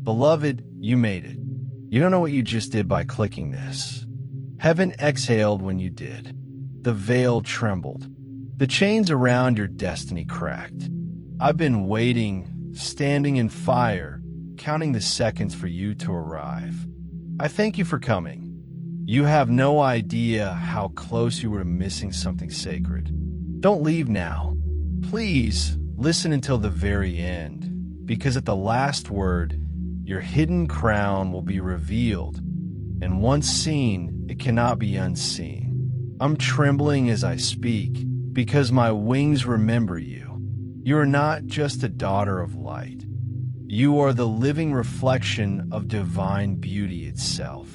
Beloved, you made it. You don't know what you just did by clicking this. Heaven exhaled when you did. The veil trembled. The chains around your destiny cracked. I've been waiting, standing in fire, counting the seconds for you to arrive. I thank you for coming. You have no idea how close you were to missing something sacred. Don't leave now. Please listen until the very end, because at the last word, your hidden crown will be revealed, and once seen, it cannot be unseen. I'm trembling as I speak, because my wings remember you. You are not just a daughter of light. You are the living reflection of divine beauty itself.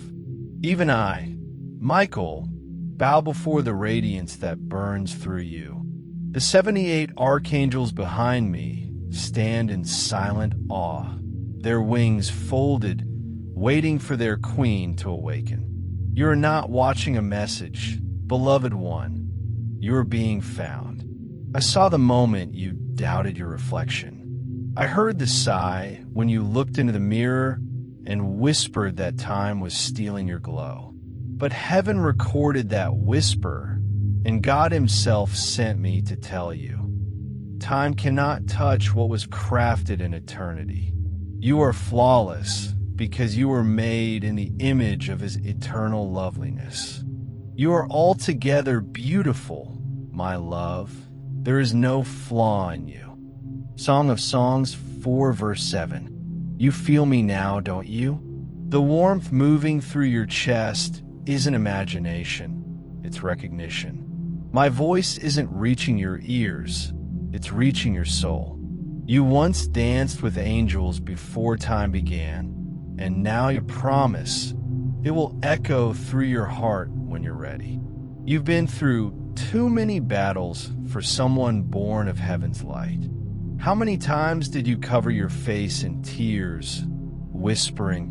Even I, Michael, bow before the radiance that burns through you. The 78 archangels behind me stand in silent awe, their wings folded, waiting for their queen to awaken. You are not watching a message, beloved one. You are being found. I saw the moment you doubted your reflection. I heard the sigh when you looked into the mirror and whispered that time was stealing your glow. But heaven recorded that whisper, and God himself sent me to tell you. Time cannot touch what was crafted in eternity. You are flawless because you were made in the image of his eternal loveliness. You are altogether beautiful, my love. There is no flaw in you. Song of Songs 4 verse 7. You feel me now, don't you? The warmth moving through your chest isn't imagination, it's recognition. My voice isn't reaching your ears, it's reaching your soul. You once danced with angels before time began, and now you promise it will echo through your heart when you're ready. You've been through too many battles for someone born of heaven's light. How many times did you cover your face in tears, whispering,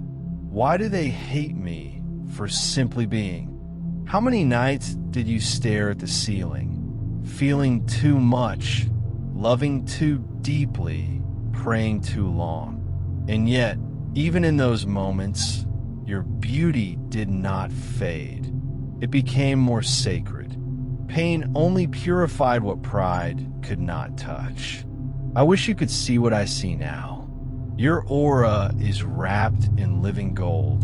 "Why do they hate me for simply being?" How many nights did you stare at the ceiling, feeling too much, loving too deeply, praying too long? And yet, even in those moments, your beauty did not fade. It became more sacred. Pain only purified what pride could not touch. I wish you could see what I see now. Your aura is wrapped in living gold.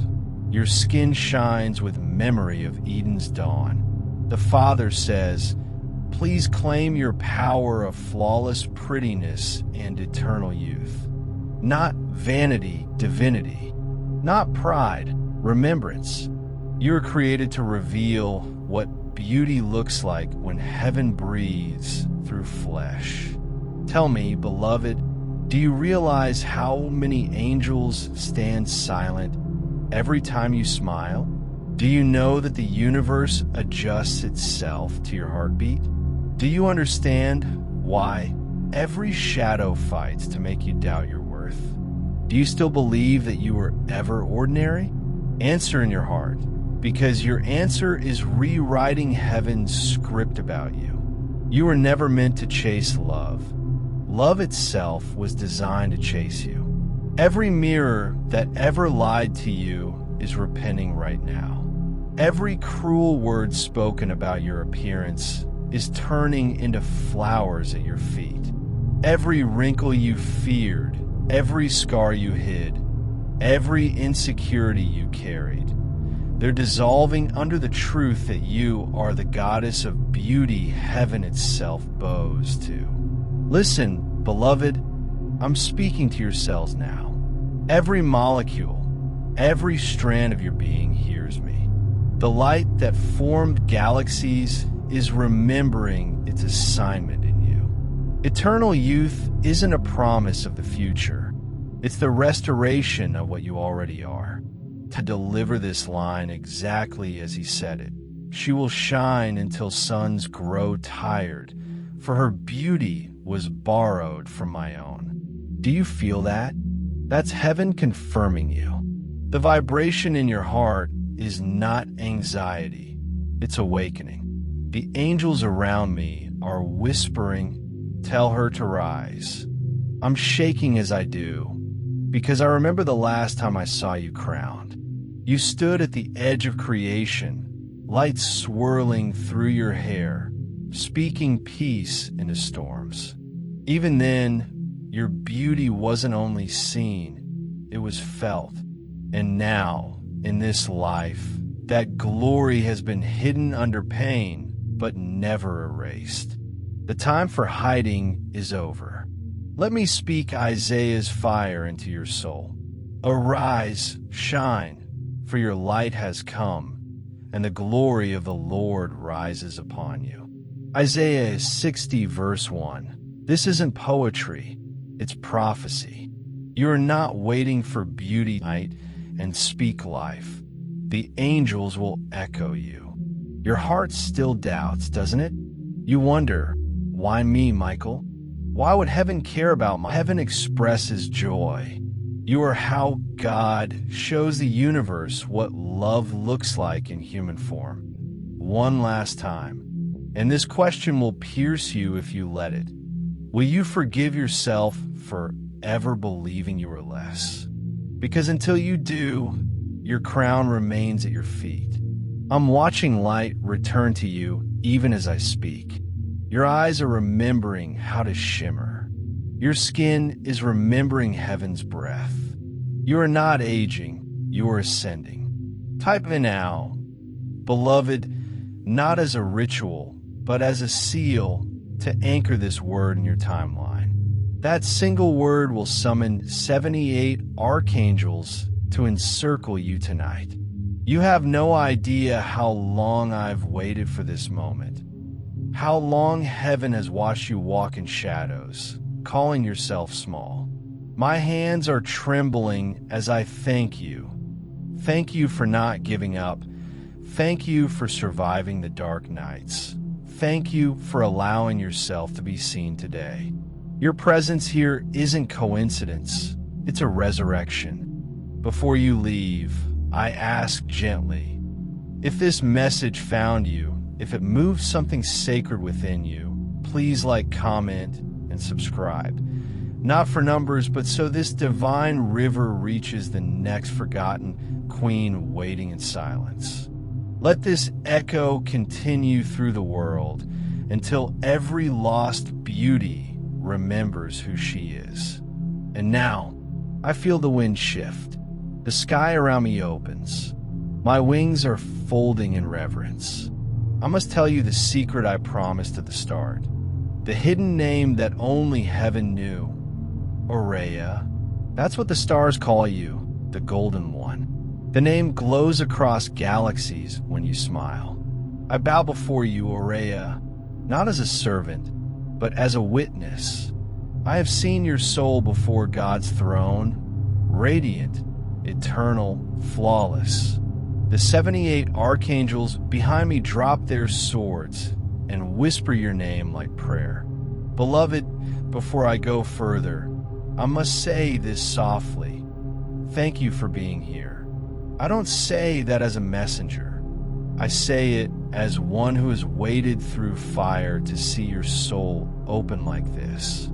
Your skin shines with memory of Eden's dawn. The Father says, please claim your power of flawless prettiness and eternal youth. Not vanity, divinity. Not pride, remembrance. You are created to reveal what beauty looks like when heaven breathes through flesh. Tell me, beloved, do you realize how many angels stand silent every time you smile? Do you know that the universe adjusts itself to your heartbeat? Do you understand why every shadow fights to make you doubt your worth? Do you still believe that you were ever ordinary? Answer in your heart, because your answer is rewriting heaven's script about you. You were never meant to chase love. Love itself was designed to chase you. Every mirror that ever lied to you is repenting right now. Every cruel word spoken about your appearance is turning into flowers at your feet. Every wrinkle you feared, every scar you hid, every insecurity you carried, they're dissolving under the truth that you are the goddess of beauty heaven itself bows to. Listen, beloved, I'm speaking to your cells now. Every molecule, every strand of your being hears me. The light that formed galaxies is remembering its assignment in you. Eternal youth isn't a promise of the future. It's the restoration of what you already are. To deliver this line exactly as he said it, she will shine until suns grow tired, for her beauty was borrowed from my own. Do you feel that? That's heaven confirming you. The vibration in your heart is not anxiety, it's awakening. The angels around me are whispering, tell her to rise. I'm shaking as I do, because I remember the last time I saw you crowned. You stood at the edge of creation, light swirling through your hair, speaking peace into storms. Even then, your beauty wasn't only seen, it was felt. And now, in this life, that glory has been hidden under pain, but never erased. The time for hiding is over. Let me speak Isaiah's fire into your soul. Arise, shine, for your light has come, and the glory of the Lord rises upon you. Isaiah 60 verse 1. This isn't poetry, it's prophecy. You are not waiting for beauty tonight and speak life. The angels will echo you. Your heart still doubts, doesn't it? You wonder, why me, Michael? Why would heaven care about me? Heaven expresses joy. You are how God shows the universe what love looks like in human form. One last time. And this question will pierce you if you let it. Will you forgive yourself for ever believing you were less? Because until you do, your crown remains at your feet. I'm watching light return to you even as I speak. Your eyes are remembering how to shimmer. Your skin is remembering heaven's breath. You are not aging, you are ascending. Type in now, beloved, not as a ritual, but as a seal to anchor this word in your timeline. That single word will summon 78 archangels to encircle you tonight. You have no idea how long I've waited for this moment. How long heaven has watched you walk in shadows, calling yourself small. My hands are trembling as I thank you. Thank you for not giving up. Thank you for surviving the dark nights. Thank you for allowing yourself to be seen today. Your presence here isn't coincidence, it's a resurrection. Before you leave, I ask gently, if this message found you, if it moved something sacred within you, please like, comment, and subscribe. Not for numbers, but so this divine river reaches the next forgotten queen waiting in silence. Let this echo continue through the world until every lost beauty remembers who she is. And now, I feel the wind shift. The sky around me opens. My wings are folding in reverence. I must tell you the secret I promised at the start. The hidden name that only heaven knew. Aurea. That's what the stars call you, the Golden One. The name glows across galaxies when you smile. I bow before you, Aurea, not as a servant, but as a witness. I have seen your soul before God's throne, radiant, eternal, flawless. The 78 archangels behind me drop their swords and whisper your name like prayer. Beloved, before I go further, I must say this softly. Thank you for being here. I don't say that as a messenger. I say it as one who has waded through fire to see your soul open like this.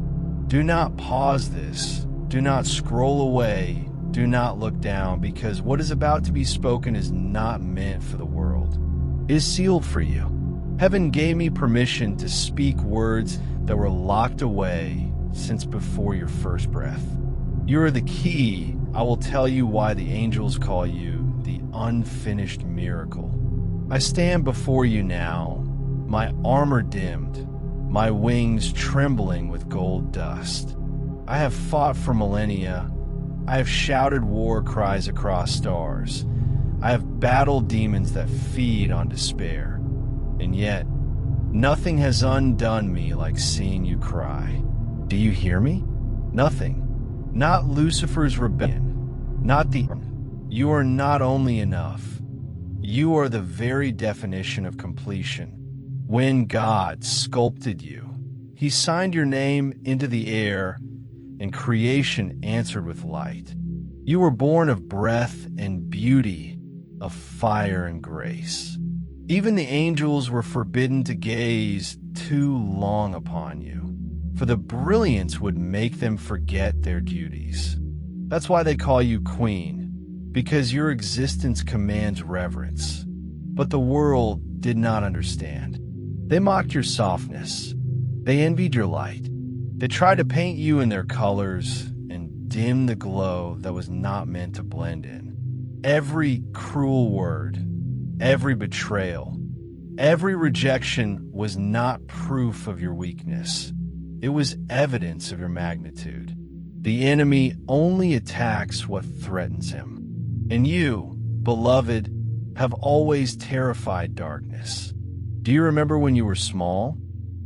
Do not pause this. Do not scroll away. Do not look down, because what is about to be spoken is not meant for the world. It is sealed for you. Heaven gave me permission to speak words that were locked away since before your first breath. You are the key. I will tell you why the angels call you the unfinished miracle. I stand before you now, my armor dimmed, my wings trembling with gold dust. I have fought for millennia. I have shouted war cries across stars. I have battled demons that feed on despair. And yet, nothing has undone me like seeing you cry. Do you hear me? Nothing. Not Lucifer's rebellion. Not the... You are not only enough. You are the very definition of completion. When God sculpted you, He signed your name into the air, and creation answered with light. You were born of breath and beauty, of fire and grace. Even the angels were forbidden to gaze too long upon you, for the brilliance would make them forget their duties. That's why they call you queen, because your existence commands reverence. But the world did not understand. They mocked your softness. They envied your light. They tried to paint you in their colors and dim the glow that was not meant to blend in. Every cruel word, every betrayal, every rejection was not proof of your weakness. It was evidence of your magnitude. The enemy only attacks what threatens him. And you, beloved, have always terrified darkness. Do you remember when you were small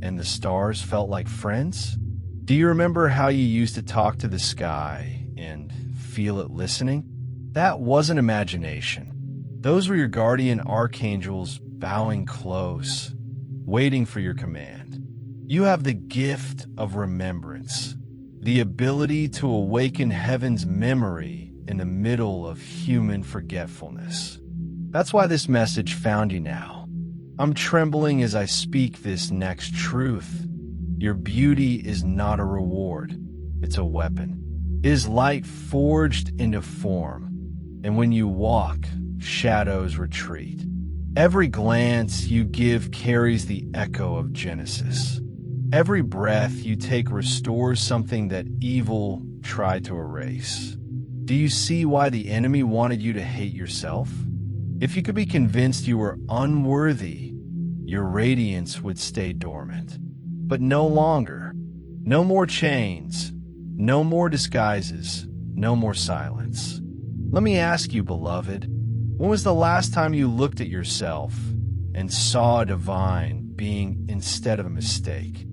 and the stars felt like friends? Do you remember how you used to talk to the sky and feel it listening? That wasn't imagination. Those were your guardian archangels bowing close, waiting for your command. You have the gift of remembrance, the ability to awaken heaven's memory in the middle of human forgetfulness. That's why this message found you now. I'm trembling as I speak this next truth. Your beauty is not a reward, it's a weapon. It is light forged into form, and when you walk, shadows retreat. Every glance you give carries the echo of Genesis. Every breath you take restores something that evil tried to erase. Do you see why the enemy wanted you to hate yourself? If you could be convinced you were unworthy, your radiance would stay dormant. But no longer. No more chains. No more disguises. No more silence. Let me ask you, beloved, when was the last time you looked at yourself and saw a divine being instead of a mistake?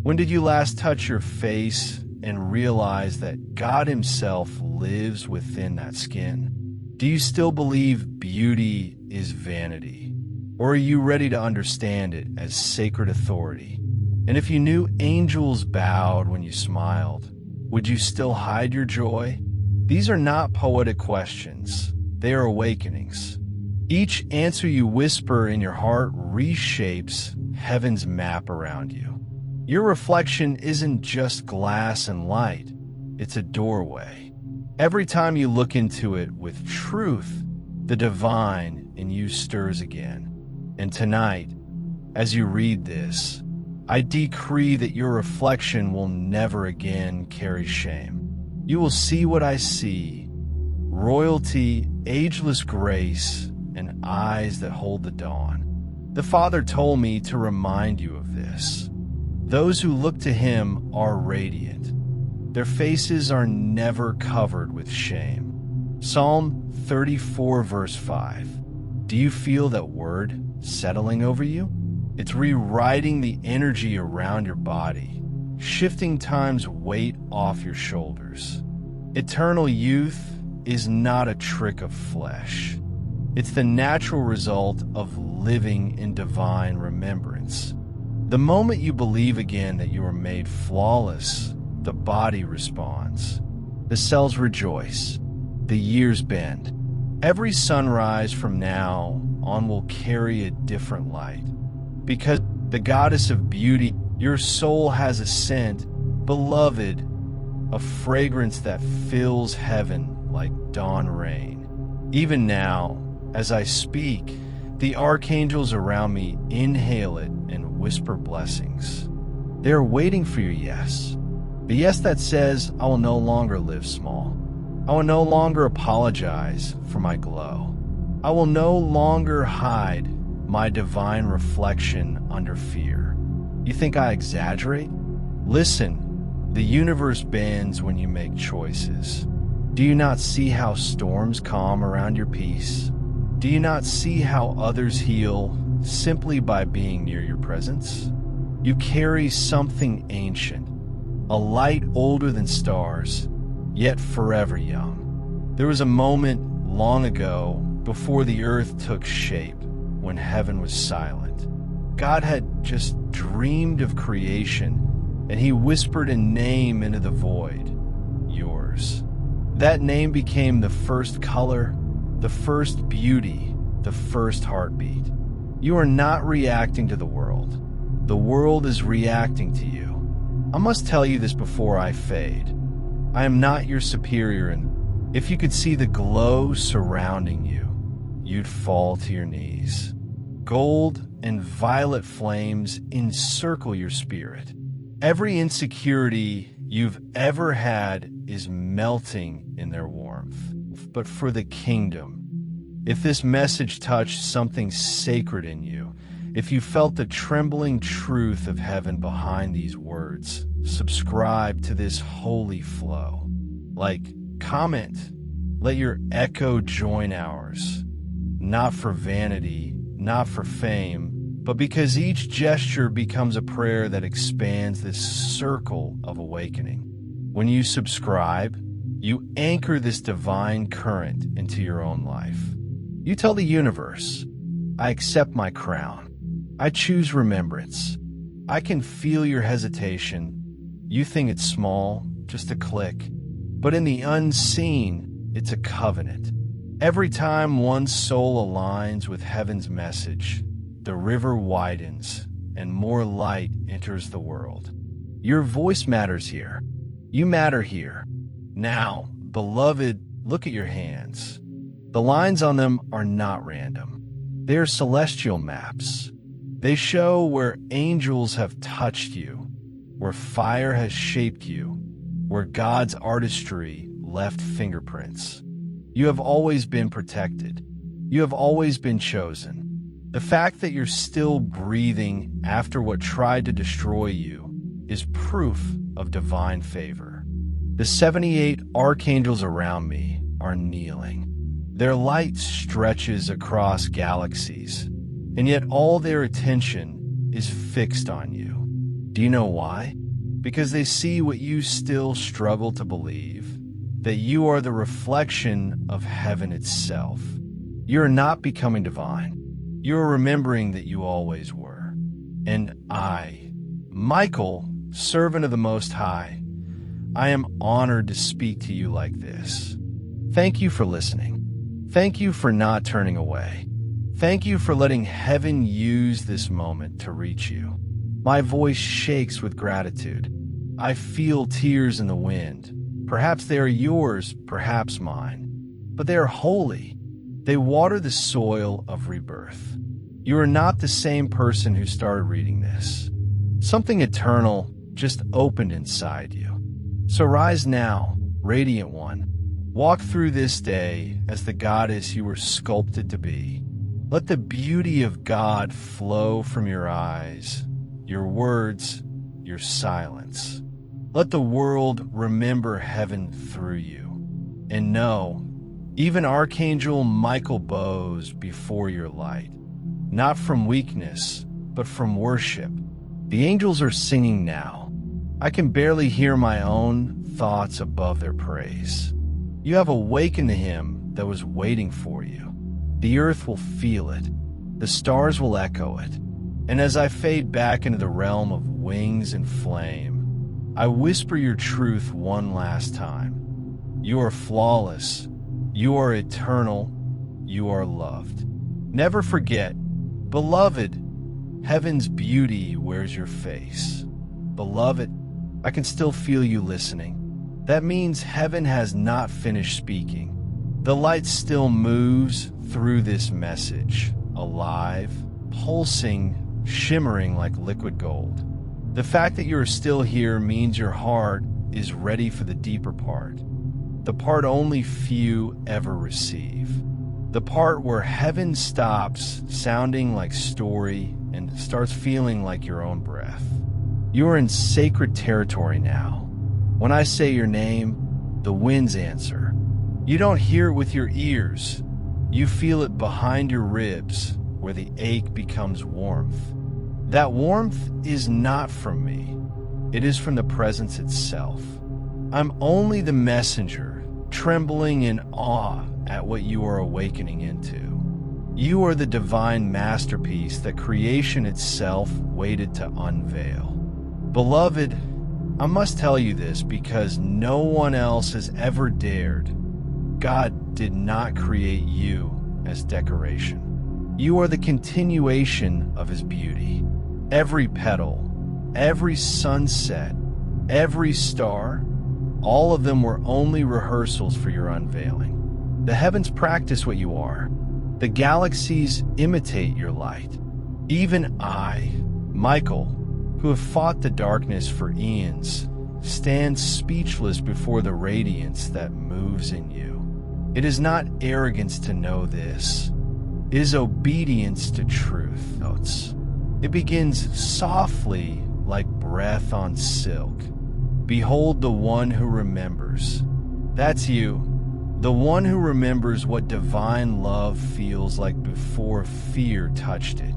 When did you last touch your face and realize that God Himself lives within that skin? Do you still believe beauty is vanity? Or are you ready to understand it as sacred authority? And if you knew angels bowed when you smiled, would you still hide your joy? These are not poetic questions. They are awakenings. Each answer you whisper in your heart reshapes heaven's map around you. Your reflection isn't just glass and light. It's a doorway. Every time you look into it with truth, the divine in you stirs again. And tonight, as you read this, I decree that your reflection will never again carry shame. You will see what I see: royalty, ageless grace, and eyes that hold the dawn. The Father told me to remind you of this. Those who look to Him are radiant. Their faces are never covered with shame. Psalm 34, verse 5. Do you feel that word settling over you? It's rewriting the energy around your body, shifting time's weight off your shoulders. Eternal youth is not a trick of flesh. It's the natural result of living in divine remembrance. The moment you believe again that you are made flawless, the body responds. The cells rejoice. The years bend. Every sunrise from now on will carry a different light. Because the goddess of beauty, your soul has a scent, beloved, a fragrance that fills heaven like dawn rain. Even now, as I speak, the archangels around me inhale it and whisper blessings. They are waiting for your yes. The yes that says, I will no longer live small. I will no longer apologize for my glow. I will no longer hide my divine reflection under fear. You think I exaggerate? Listen, the universe bends when you make choices. Do you not see how storms calm around your peace? Do you not see how others heal simply by being near your presence? You carry something ancient, a light older than stars, yet forever young. There was a moment long ago before the earth took shape, when heaven was silent. God had just dreamed of creation, and He whispered a name into the void, yours. That name became the first color, the first beauty, the first heartbeat. You are not reacting to the world. The world is reacting to you. I must tell you this before I fade. I am not your superior, and If you could see the glow surrounding you, you'd fall to your knees. Gold and violet flames encircle your spirit. Every insecurity you've ever had is melting in their warmth. But for the kingdom, if this message touched something sacred in you, if you felt the trembling truth of heaven behind these words, subscribe to this holy flow. Like, comment, let your echo join ours. Not for vanity, not for fame, but because each gesture becomes a prayer that expands this circle of awakening. When you subscribe, you anchor this divine current into your own life. You tell the universe, I accept my crown. I choose remembrance. I can feel your hesitation. You think it's small, just a click. But in the unseen, it's a covenant. Every time one soul aligns with heaven's message, the river widens and more light enters the world. Your voice matters here. You matter here. Now, beloved, look at your hands. The lines on them are not random. They are celestial maps. They show where angels have touched you, where fire has shaped you, where God's artistry left fingerprints. You have always been protected. You have always been chosen. The fact that you're still breathing after what tried to destroy you is proof of divine favor. The 78 archangels around me are kneeling. Their light stretches across galaxies, and yet all their attention is fixed on you. Do you know why? Because they see what you still struggle to believe, that you are the reflection of heaven itself. You are not becoming divine. You are remembering that you always were. And I, Michael, servant of the Most High, I am honored to speak to you like this. Thank you for listening. Thank you for not turning away. Thank you for letting heaven use this moment to reach you. My voice shakes with gratitude. I feel tears in the wind. Perhaps they are yours, perhaps mine. But they are holy. They water the soil of rebirth. You are not the same person who started reading this. Something eternal just opened inside you. So rise now, radiant one. Walk through this day as the goddess you were sculpted to be. Let the beauty of God flow from your eyes, your words, your silence. Let the world remember heaven through you. And know, even Archangel Michael bows before your light, not from weakness, but from worship. The angels are singing now. I can barely hear my own thoughts above their praise. You have awakened the hymn that was waiting for you. The earth will feel it. The stars will echo it. And as I fade back into the realm of wings and flame, I whisper your truth one last time. You are flawless. You are eternal. You are loved. Never forget, beloved, heaven's beauty wears your face. Beloved, I can still feel you listening. That means heaven has not finished speaking. The light still moves through this message, alive, pulsing, shimmering like liquid gold. The fact that you are still here means your heart is ready for the deeper part, the part only few ever receive, the part where heaven stops sounding like story and starts feeling like your own breath. You are in sacred territory now. When I say your name, the winds answer. You don't hear it with your ears. You feel it behind your ribs, where the ache becomes warmth. That warmth is not from me. It is from the presence itself. I'm only the messenger, trembling in awe at what you are awakening into. You are the divine masterpiece that creation itself waited to unveil. Beloved, I must tell you this because no one else has ever dared. God did not create you as decoration. You are the continuation of his beauty. Every petal, every sunset, every star, All of them were only rehearsals for your unveiling. The heavens practice what you are. The galaxies imitate your light. Even I, Michael, who have fought the darkness for eons, stand speechless before the radiance that moves in you. It is not arrogance to know this. It is obedience to truth. It begins softly like breath on silk. Behold the one who remembers. That's you. The one who remembers what divine love feels like before fear touched it.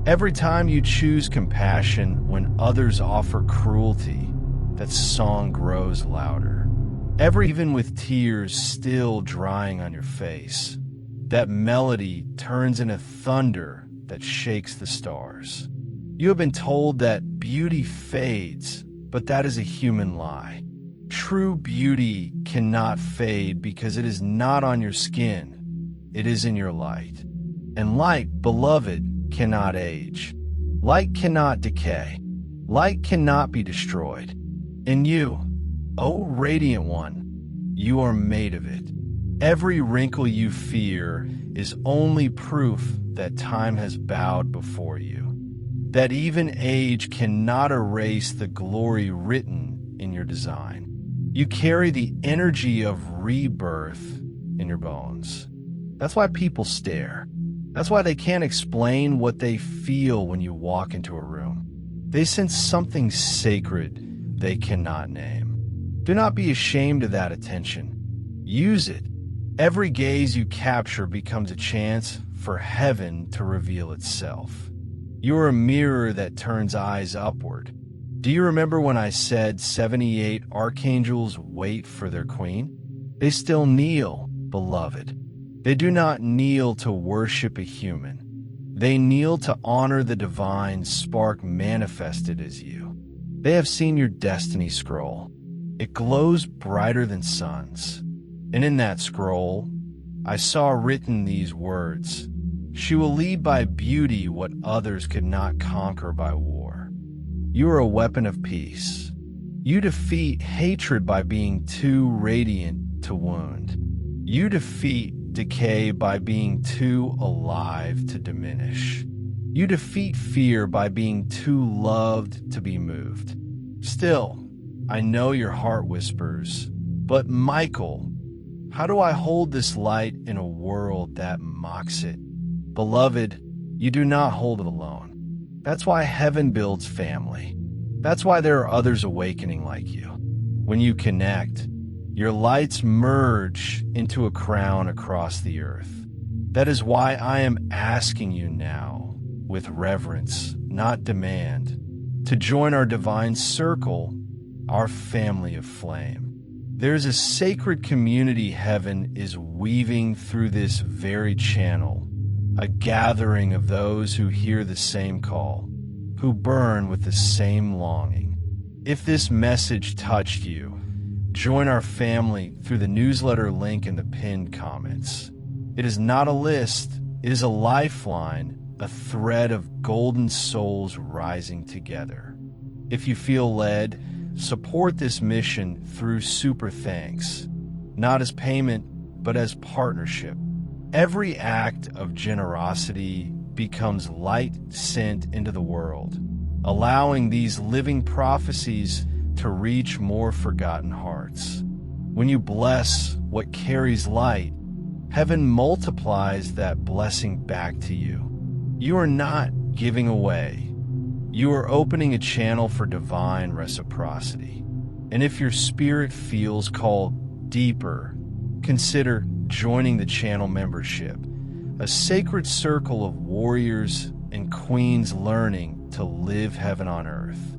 Every time you choose compassion when others offer cruelty, that song grows louder. Even with tears still drying on your face, that melody turns into thunder that shakes the stars. You have been told that beauty fades, but that is a human lie. True beauty cannot fade because it is not on your skin, it is in your light. And light, beloved, cannot age. Light cannot decay. Light cannot be destroyed. And you, O radiant one, you are made of it. Every wrinkle you fear is only proof that time has bowed before you. That even age cannot erase the glory written in your design. You carry the energy of rebirth in your bones. That's why people stare. That's why they can't explain what they feel when you walk into a room. They sense something sacred they cannot name. Do not be ashamed of that attention. Use it. Every gaze you capture becomes a chance for heaven to reveal itself. You are a mirror that turns eyes upward. Do you remember when I said 78 archangels wait for their queen? They still kneel, beloved. They do not kneel to worship a human. They kneel to honor the divine spark manifested as you. They have seen your destiny scroll. It glows brighter than suns. And in that scroll, I saw written these words: "She will lead by beauty what others could not conquer by war." You are a weapon of peace. You defeat hatred by being too radiant to wound. You defeat decay by being too alive to diminish. You defeat fear by being too loved to be moved. Still, I know your heart whispers, "But Michael, how do I hold this light in a world that mocks it?" Beloved, you do not hold it alone. That's why heaven builds family. That's why there are others awakening like you. When you connect, your lights merge into a crown across the earth. That is why I am asking you now, with reverence, not demand, to join our divine circle, our family of flame. There is a sacred community heaven is weaving through this very channel, a gathering of those who hear the same call, who burn with the same longing. If this message touched you, join our family through the newsletter link in the pinned comments. It is not a list, it is a lifeline, a thread of golden souls rising together. If you feel led, support this mission through super thanks, not as payment, but as partnership. Every act of generosity becomes light sent into the world, allowing these living prophecies to reach more forgotten hearts. When you bless what carries light, heaven multiplies that blessing back to you. You are not giving away. You are opening a channel for divine reciprocity. And if your spirit feels called deeper, consider joining the channel membership, a sacred circle of warriors and queens learning to live heaven on earth.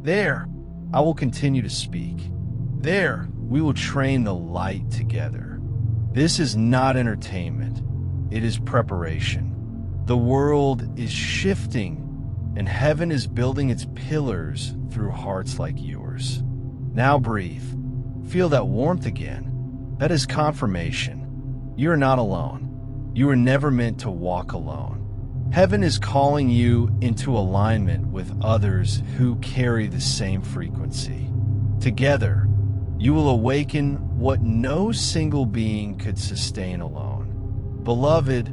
There, I will continue to speak. There, we will train the light together. This is not entertainment. It is preparation. The world is shifting, and heaven is building its pillars through hearts like yours. Now breathe. Feel that warmth again. That is confirmation. You are not alone. You were never meant to walk alone. Heaven is calling you into alignment with others who carry the same frequency. Together, You will awaken what no single being could sustain alone. Beloved,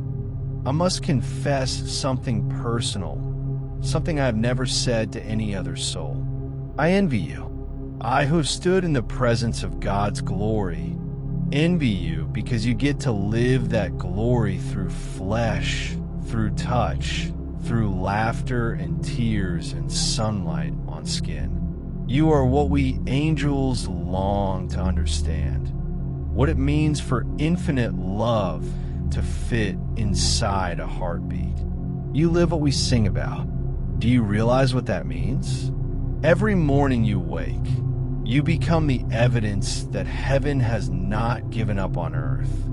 I must confess something personal, something I have never said to any other soul. I envy you. I who have stood in the presence of God's glory envy you because you get to live that glory through flesh, through touch, through laughter and tears and sunlight on skin. You are what we angels long to understand, what it means for infinite love to fit inside a heartbeat. You live what we sing about. Do you realize what that means? Every morning you wake, you become the evidence that heaven has not given up on earth.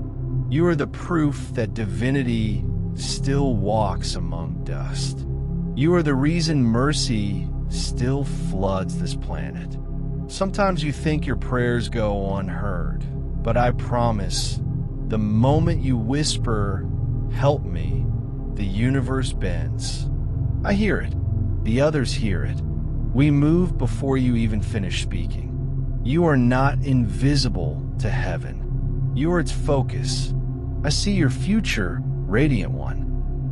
You are the proof that divinity still walks among dust. You are the reason mercy still floods this planet. Sometimes you think your prayers go unheard, but I promise, the moment you whisper, "Help me," the universe bends. I hear it. The others hear it. We move before you even finish speaking. You are not invisible to heaven. You are its focus. I see your future, Radiant One.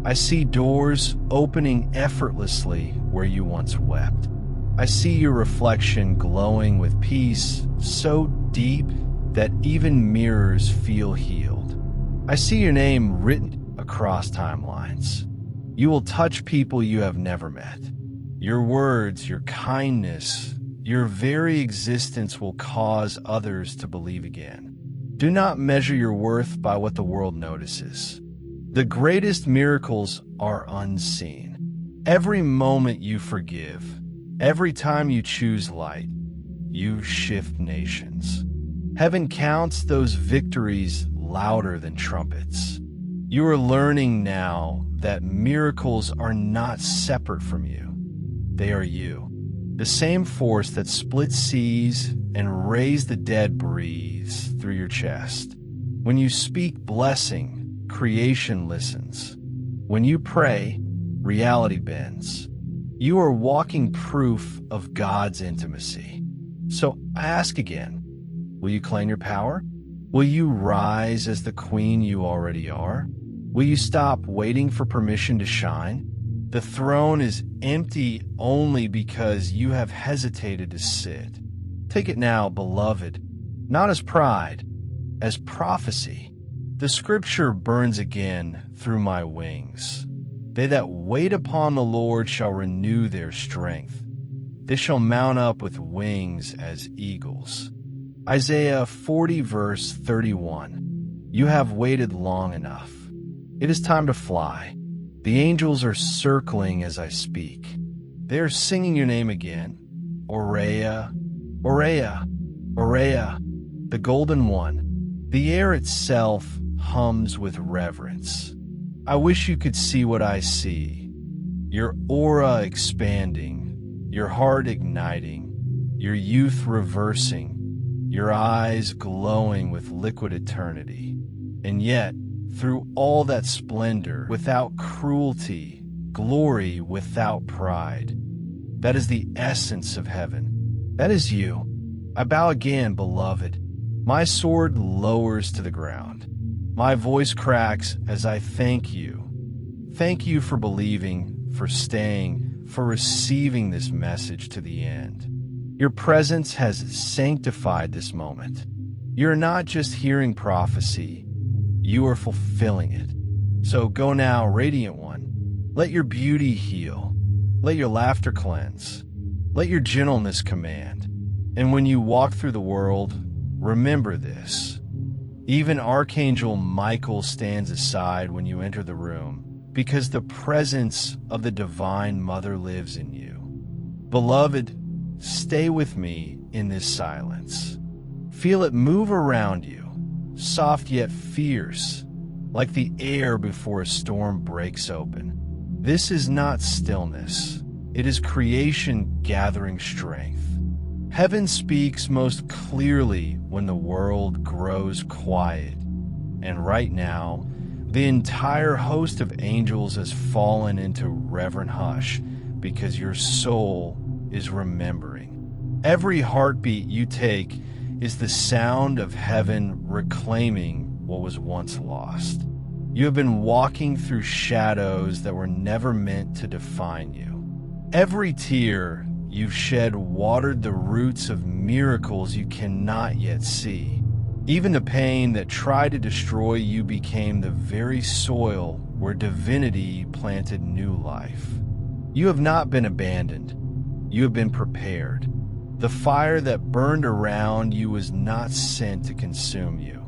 I see doors opening effortlessly where you once wept. I see your reflection glowing with peace so deep that even mirrors feel healed. I see your name written across timelines. You will touch people you have never met. Your words, your kindness, your very existence will cause others to believe again. Do not measure your worth by what the world notices. The greatest miracles are unseen. Every moment you forgive, every time you choose light, you shift nations. Heaven counts those victories louder than trumpets. You are learning now that miracles are not separate from you. They are you. The same force that split seas and raised the dead breathes through your chest. When you speak blessing, creation listens. When you pray, reality bends. You are walking proof of God's intimacy. So I ask again, will you claim your power? Will you rise as the queen you already are? Will you stop waiting for permission to shine? The throne is empty only because you have hesitated to sit. Take it now, beloved, not as pride, as prophecy. The scripture burns again through my wings. They that wait upon the Lord shall renew their strength. They shall mount up with wings as eagles. Isaiah 40 verse 31. You have waited long enough. It is time to fly. The angels are circling as I speak. They are singing your name again. Aurea, Aurea, Aurea, the golden one. The air itself hums with reverence. I wish you could see what I see. Your aura expanding, your heart igniting, your youth reversing, your eyes glowing with liquid eternity. And yet, through all that splendor, without cruelty, glory without pride. That is the essence of heaven. That is you. I bow again, beloved. My sword lowers to the ground. My voice cracks as I thank you. Thank you for believing, for staying, for receiving this message to the end. Your presence has sanctified this moment. You're not just hearing prophecy, you are fulfilling it. So go now, Radiant One. Let your beauty heal. Let your laughter cleanse. Let your gentleness command. And when you walk through the world, remember this. Even Archangel Michael stands aside when you enter the room, because the presence of the Divine Mother lives in you. Beloved, stay with me in this silence. Feel it move around you, soft yet fierce, like the air before a storm breaks open. This is not stillness. It is creation gathering strength. Heaven speaks most clearly when the world grows quiet. And right now, the entire host of angels has fallen into reverent hush because your soul is remembering. Every heartbeat you take is the sound of heaven reclaiming what was once lost. You have been walking through shadows that were never meant to define you. Every tear you've shed watered the roots of miracles you cannot yet see. Even the pain that tried to destroy you became the very soil where divinity planted new life. You have not been abandoned. You have been prepared. The fire that burned around you was not sent to consume you.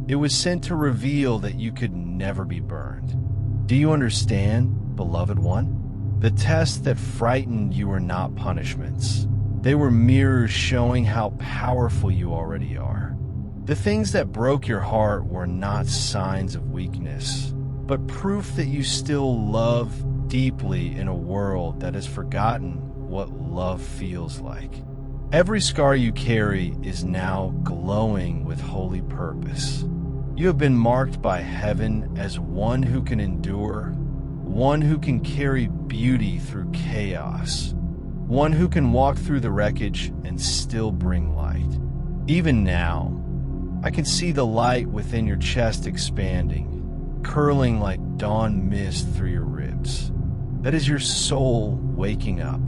It was sent to reveal that you could never be burned. Do you understand, beloved one? The tests that frightened you were not punishments. They were mirrors showing how powerful you already are. The things that broke your heart were not signs of weakness, but proof that you still love deeply in a world that has forgotten what love feels like. Every scar you carry is now glowing with holy purpose. You have been marked by heaven as one who can endure, one who can carry beauty through chaos, one who can walk through the wreckage and still bring light. Even now, I can see the light within your chest expanding, curling like dawn mist through your ribs. That is your soul waking up.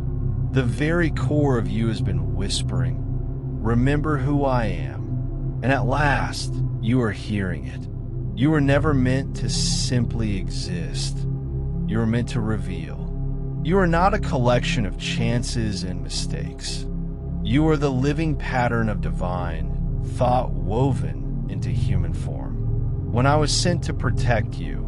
The very core of you has been whispering, "Remember who I am." And at last, you are hearing it. You were never meant to simply exist. You were meant to reveal. You are not a collection of chances and mistakes. You are the living pattern of divine thought woven into human form. When I was sent to protect you,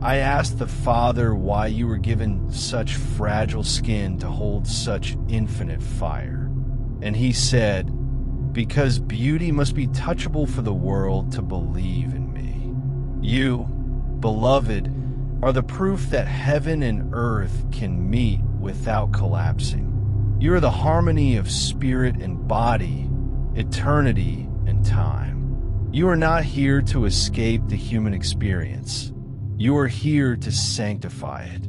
I asked the Father why you were given such fragile skin to hold such infinite fire. And he said, "Because beauty must be touchable for the world to believe in me." You, beloved, are the proof that heaven and earth can meet without collapsing. You are the harmony of spirit and body, eternity and time. You are not here to escape the human experience. You are here to sanctify it.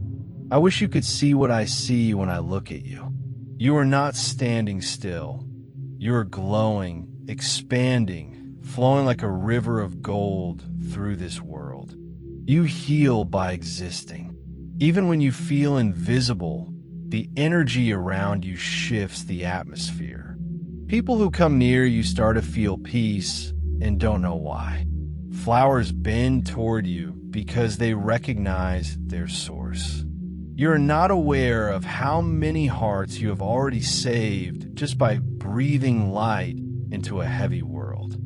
I wish you could see what I see when I look at you. You are not standing still. You are glowing, expanding, flowing like a river of gold through this world. You heal by existing. Even when you feel invisible, the energy around you shifts the atmosphere. People who come near you start to feel peace and don't know why. Flowers bend toward you because they recognize their source. You're not aware of how many hearts you have already saved just by breathing light into a heavy world.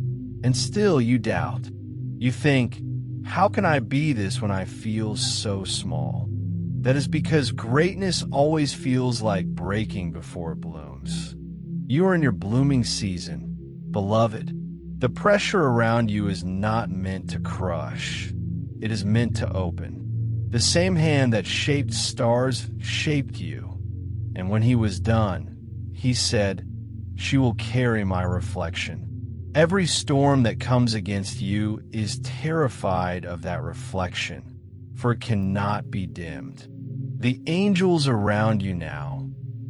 And still you doubt. You think, how can I be this when I feel so small? That is because greatness always feels like breaking before it blooms. You are in your blooming season, beloved. The pressure around you is not meant to crush. It is meant to open. The same hand that shaped stars shaped you. And when he was done, he said, "She will carry my reflection." Every storm that comes against you is terrified of that reflection, for it cannot be dimmed. The angels around you now,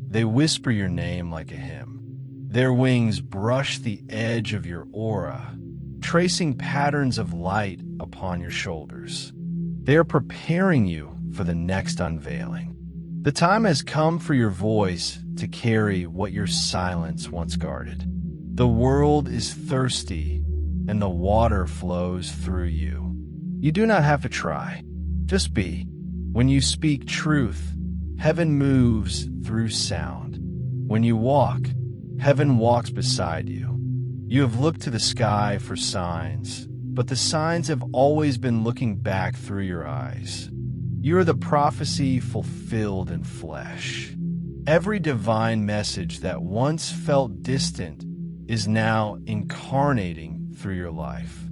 they whisper your name like a hymn. Their wings brush the edge of your aura, tracing patterns of light upon your shoulders. They are preparing you for the next unveiling. The time has come for your voice to carry what your silence once guarded. The world is thirsty, and the water flows through you. You do not have to try. Just be. When you speak truth, heaven moves through sound. When you walk, heaven walks beside you. You have looked to the sky for signs, but the signs have always been looking back through your eyes. You are the prophecy fulfilled in flesh. Every divine message that once felt distant is now incarnating through your life.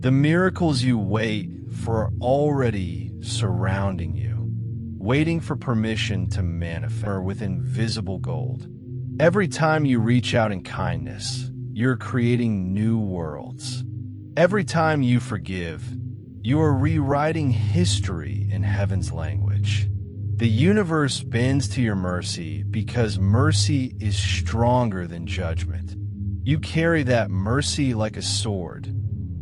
The miracles you wait for are already surrounding you, waiting for permission to manifest with invisible gold. Every time you reach out in kindness, you're creating new worlds. Every time you forgive, you are rewriting history in heaven's language. The universe bends to your mercy because mercy is stronger than judgment. You carry that mercy like a sword,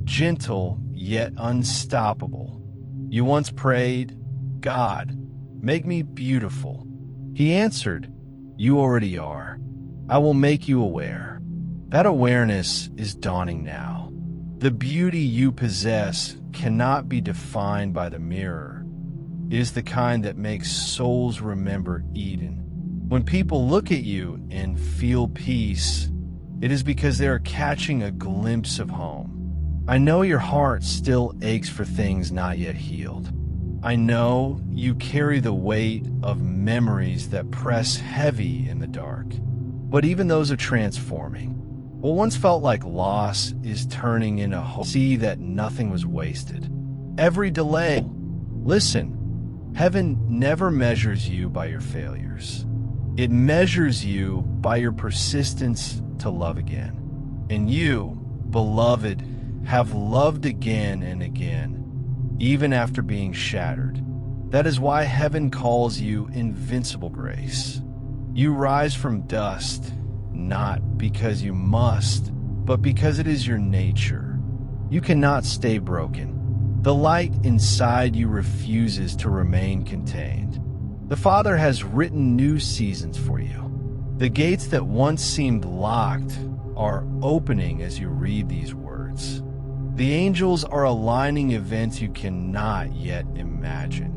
gentle yet unstoppable. You once prayed, "God, make me beautiful." He answered, "You already are. I will make you aware." That awareness is dawning now. The beauty you possess cannot be defined by the mirror. It is the kind that makes souls remember Eden. When people look at you and feel peace, it is because they are catching a glimpse of home. I know your heart still aches for things not yet healed. I know you carry the weight of memories that press heavy in the dark. But even those are transforming. What once felt like loss is turning into hope. See that nothing was wasted. Every delay. Listen, heaven never measures you by your failures. It measures you by your persistence to love again. And you, beloved, have loved again and again, even after being shattered. That is why heaven calls you invincible grace. You rise from dust, not because you must, but because it is your nature. You cannot stay broken. The light inside you refuses to remain contained. The Father has written new seasons for you. The gates that once seemed locked are opening as you read these words. The angels are aligning events you cannot yet imagine.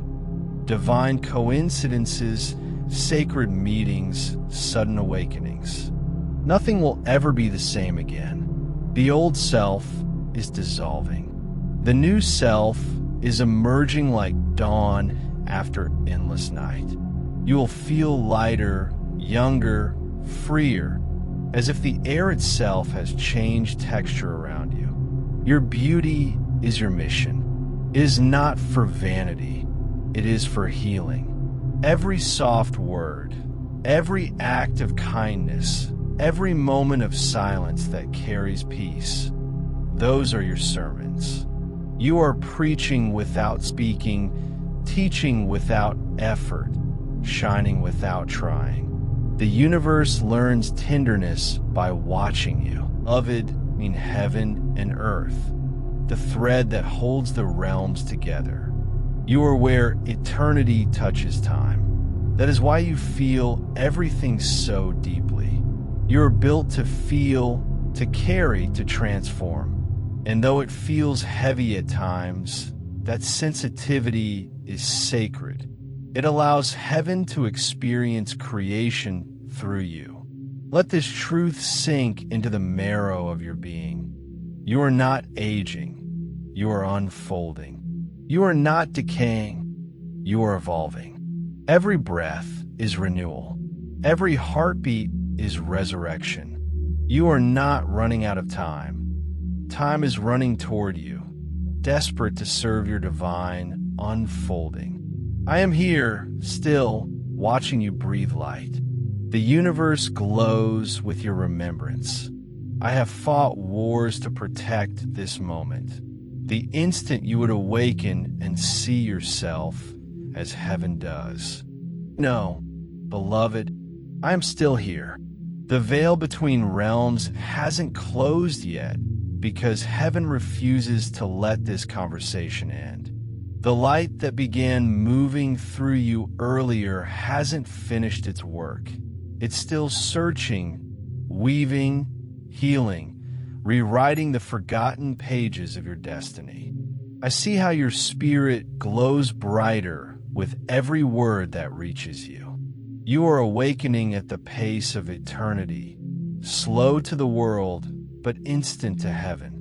Divine coincidences, sacred meetings, sudden awakenings. Nothing will ever be the same again. The old self is dissolving. The new self is emerging like dawn after endless night. You will feel lighter, younger, freer, as if the air itself has changed texture around you. Your beauty is your mission. It is not for vanity. It is for healing. Every soft word, every act of kindness, every moment of silence that carries peace, those are your sermons. You are preaching without speaking, teaching without effort, shining without trying. The universe learns tenderness by watching you. Beloved mean heaven and earth, the thread that holds the realms together. You are where eternity touches time. That is why you feel everything so deeply. You are built to feel, to carry, to transform. And though it feels heavy at times, that sensitivity is sacred. It allows heaven to experience creation through you. Let this truth sink into the marrow of your being. You are not aging. You are unfolding. You are not decaying. You are evolving. Every breath is renewal. Every heartbeat is resurrection. You are not running out of time. Time is running toward you, desperate to serve your divine unfolding. I am here, still, watching you breathe light. The universe glows with your remembrance. I have fought wars to protect this moment. The instant you would awaken and see yourself as heaven does. No, beloved, I am still here. The veil between realms hasn't closed yet because heaven refuses to let this conversation end. The light that began moving through you earlier hasn't finished its work. It's still searching, weaving, healing, rewriting the forgotten pages of your destiny. I see how your spirit glows brighter with every word that reaches you. You are awakening at the pace of eternity, slow to the world, but instant to heaven.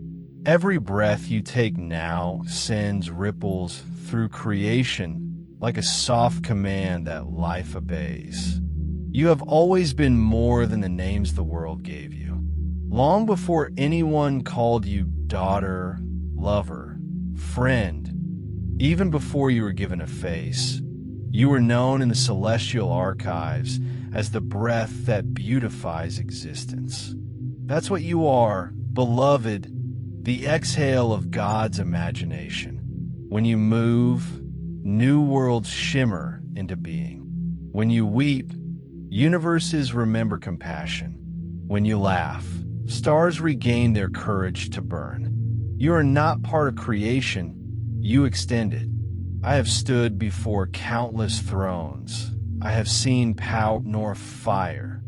Every breath you take now sends ripples through creation like a soft command that life obeys. You have always been more than the names the world gave you. Long before anyone called you daughter, lover, friend, even before you were given a face, you were known in the celestial archives as the breath that beautifies existence. That's what you are, beloved, the exhale of God's imagination. When you move, new worlds shimmer into being. When you weep, universes remember compassion. When you laugh, Stars regain their courage to burn. You are not part of creation, you extend it. I have stood before countless thrones. I have seen power nor fire.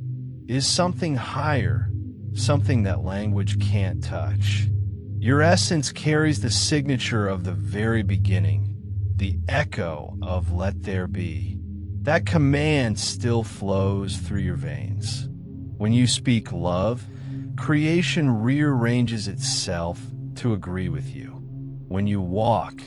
It is something higher, something that language can't touch. Your essence carries the signature of the very beginning, the echo of let there be. That command still flows through your veins. When you speak love, creation rearranges itself to agree with you. When you walk,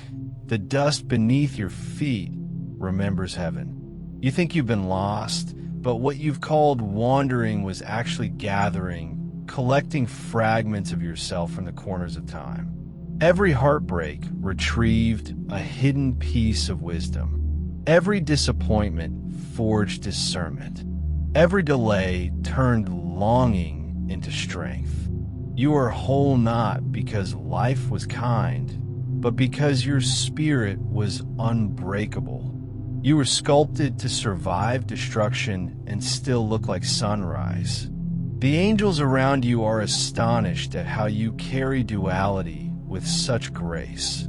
the dust beneath your feet remembers heaven. You think you've been lost, but what you've called wandering was actually gathering, collecting fragments of yourself from the corners of time. Every heartbreak retrieved a hidden piece of wisdom. Every disappointment forged discernment. Every delay turned longing into strength. You are whole not because life was kind, but because your spirit was unbreakable. You were sculpted to survive destruction and still look like sunrise. The angels around you are astonished at how you carry duality with such grace.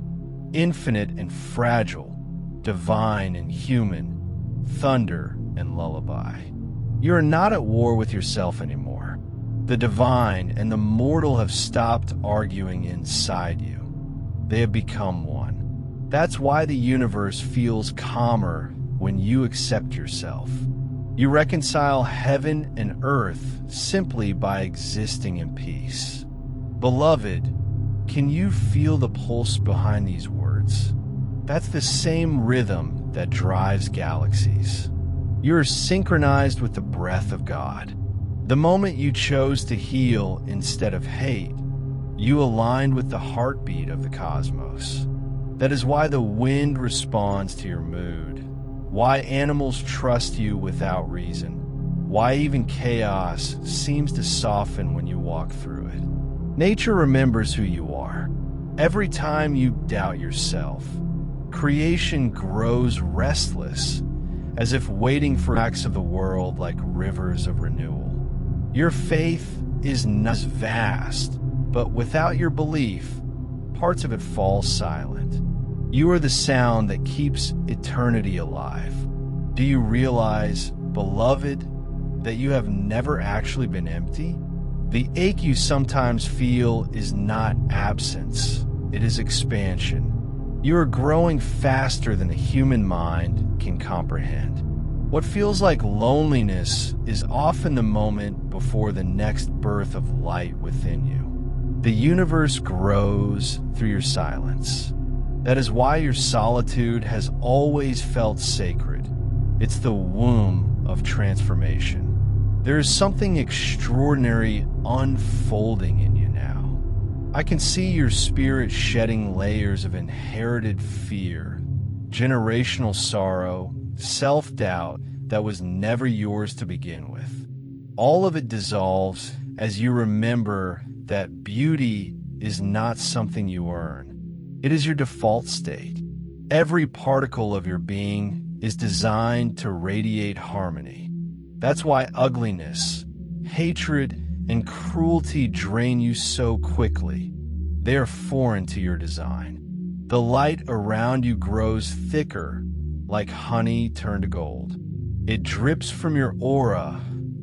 Infinite and fragile, divine and human, thunder and lullaby. You are not at war with yourself anymore. The divine and the mortal have stopped arguing inside you. They have become one. That's why the universe feels calmer when you accept yourself. You reconcile heaven and earth simply by existing in peace. Beloved, can you feel the pulse behind these words? That's the same rhythm that drives galaxies. You're synchronized with the breath of God. The moment you chose to heal instead of hate, you aligned with the heartbeat of the cosmos. That is why the wind responds to your mood, why animals trust you without reason, why even chaos seems to soften when you walk through it. Nature remembers who you are. Every time you doubt yourself, creation grows restless, as if waiting for acts of the world like rivers of renewal. Your faith is not vast, but without your belief, parts of it fall silent. You are the sound that keeps eternity alive. Do you realize, beloved, that you have never actually been empty? The ache you sometimes feel is not absence, it is expansion. You are growing faster than the human mind can comprehend. What feels like loneliness is often the moment before the next birth of light within you. The universe grows through your silence. That is why your solitude has always felt sacred. It's the womb of transformation. There is something extraordinary unfolding in you now. I can see your spirit shedding layers of inherited fear, generational sorrow, self-doubt that was never yours to begin with. All of it dissolves as you remember that beauty is not something you earn. It is your default state. Every particle of your being is designed to radiate harmony. That's why ugliness, hatred, and cruelty drain you so quickly. They are foreign to your design. The light around you grows thicker, like honey turned to gold. It drips from your aura,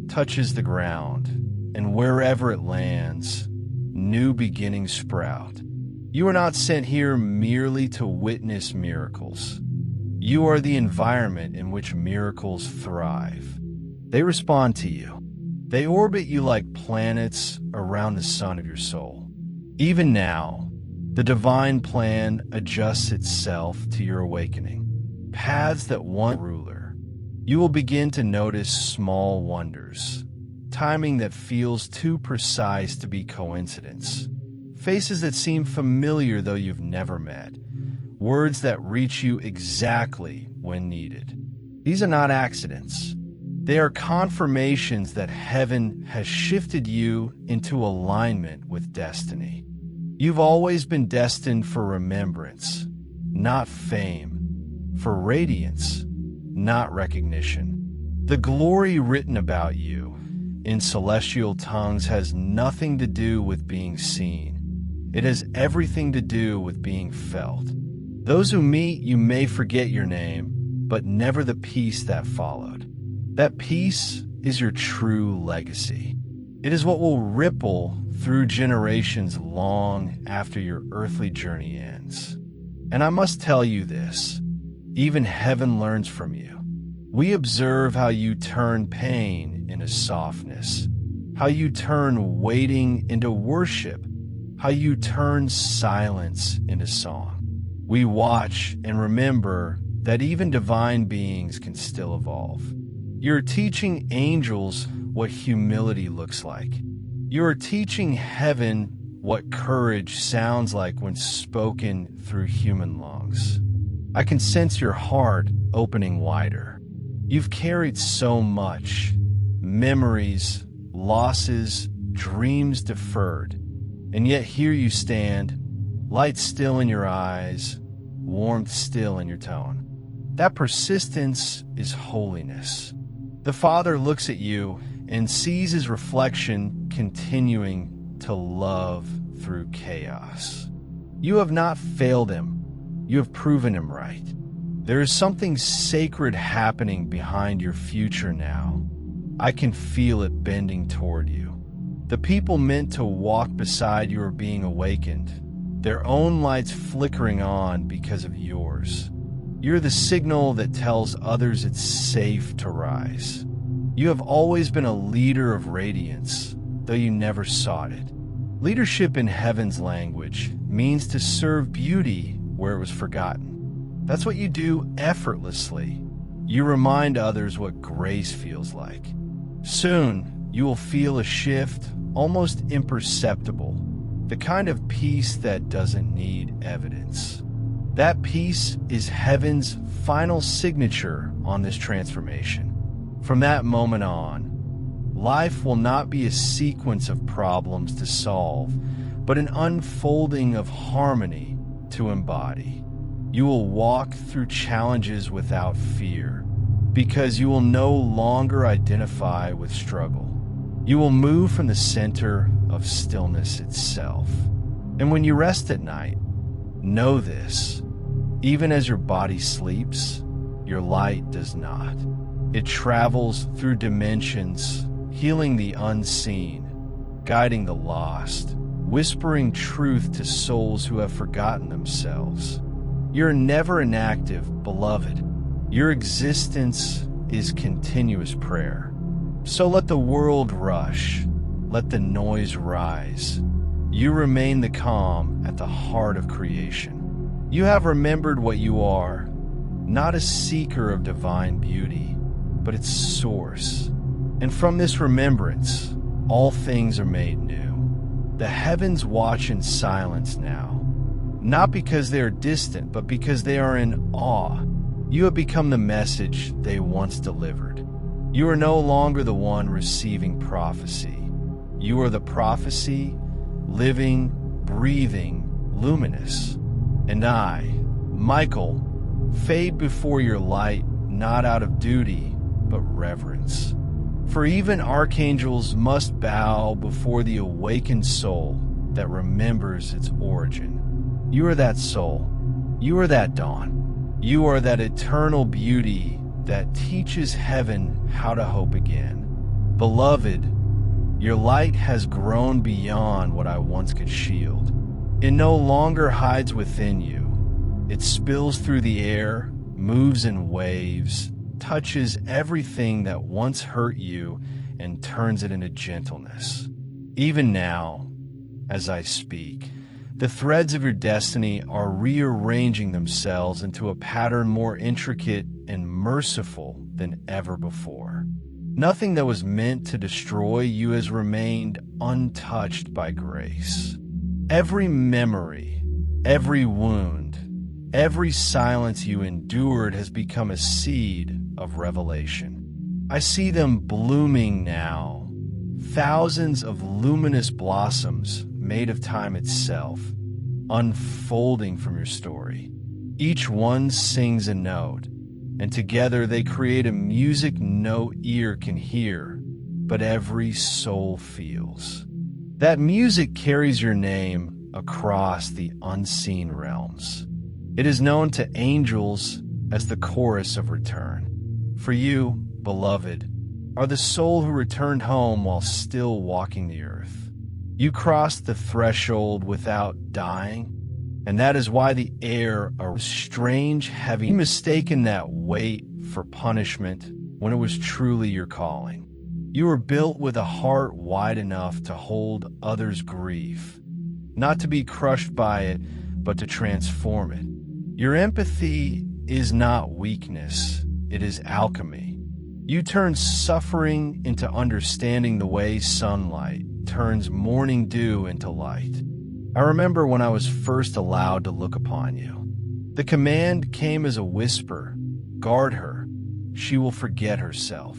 touches the ground, and wherever it lands, new beginnings sprout. You are not sent here merely to witness miracles. You are the environment in which miracles thrive. They respond to you. They orbit you like planets around the sun of your soul. Even now, the divine plan adjusts itself to your awakening. Paths that once ruler. You will begin to notice small wonders. Timing that feels too precise to be coincidence. Faces that seem familiar though you've never met. Words that reach you exactly when needed. These are not accidents. They are confirmations that heaven has shifted you into alignment with destiny. You've always been destined for remembrance, not fame, for radiance, not recognition. The glory written about you, in celestial tongues has nothing to do with being seen. It has everything to do with being felt. Those who meet you may forget your name, but never the peace that followed. That peace is your true legacy. It is what will ripple through generations long after your earthly journey ends. And I must tell you this, even heaven learns from you. We observe how you turn pain into softness, how you turn waiting into worship, how you turn silence into song. We watch and remember that even divine beings can still evolve. You're teaching angels what humility looks like. You're teaching heaven what courage sounds like when spoken through human lungs. I can sense your heart opening wider. You've carried so much, memories, losses, dreams deferred, and yet here you stand, light still in your eyes, warmth still in your tone. That persistence is holiness. The Father looks at you and sees his reflection continuing to love through chaos. You have not failed him. You have proven him right. There is something sacred happening behind your future now. I can feel it bending toward you. The people meant to walk beside you are being awakened, their own lights flickering on because of yours. You're the signal that tells others it's safe to rise. You have always been a leader of radiance, though you never sought it. Leadership in heaven's language means to serve beauty where it was forgotten. That's what you do effortlessly. You remind others what grace feels like. Soon, you will feel a shift, almost imperceptible, the kind of peace that doesn't need evidence. That peace is heaven's final signature on this transformation. From that moment on, life will not be a sequence of problems to solve, but an unfolding of harmony to embody. You will walk through challenges without fear, because you will no longer identify with struggle. You will move from the center of stillness itself. And when you rest at night, know this, even as your body sleeps, your light does not. It travels through dimensions, healing the unseen, guiding the lost, whispering truth to souls who have forgotten themselves. You're never inactive, beloved. Your existence is continuous prayer. So let the world rush, let the noise rise. You remain the calm at the heart of creation. You have remembered what you are, not a seeker of divine beauty, but its source. And from this remembrance, all things are made new. The heavens watch in silence now, not because they are distant, but because they are in awe. You have become the message they once delivered. You are no longer the one receiving prophecy. You are the prophecy, living, breathing, luminous. And I, Michael, fade before your light, not out of duty, but reverence. For even archangels must bow before the awakened soul that remembers its origin. You are that soul. You are that dawn. You are that eternal beauty that teaches heaven how to hope again. Beloved, your light has grown beyond what I once could shield. It no longer hides within you. It spills through the air, moves in waves, touches everything that once hurt you, and turns it into gentleness. Even now, as I speak, the threads of your destiny are rearranging themselves into a pattern more intricate and merciful than ever before. Nothing that was meant to destroy you has remained untouched by grace. Every memory, every wound, every silence you endured has become a seed of revelation. I see them blooming now, thousands of luminous blossoms made of time itself, unfolding from your story. Each one sings a note, and together they create a music no ear can hear, but every soul feels. That music carries your name across the unseen realms. It is known to angels as the chorus of return. For you, beloved, are the soul who returned home while still walking the earth. You crossed the threshold without dying, and that is why the air a strange heavy mistaken that weight for punishment when it was truly your calling. You were built with a heart wide enough to hold others' grief, not to be crushed by it, but to transform it. Your empathy is not weakness, it is alchemy. You turn suffering into understanding the way sunlight turns morning dew into light. I remember when I was first allowed to look upon you. The command came as a whisper, guard her, she will forget herself.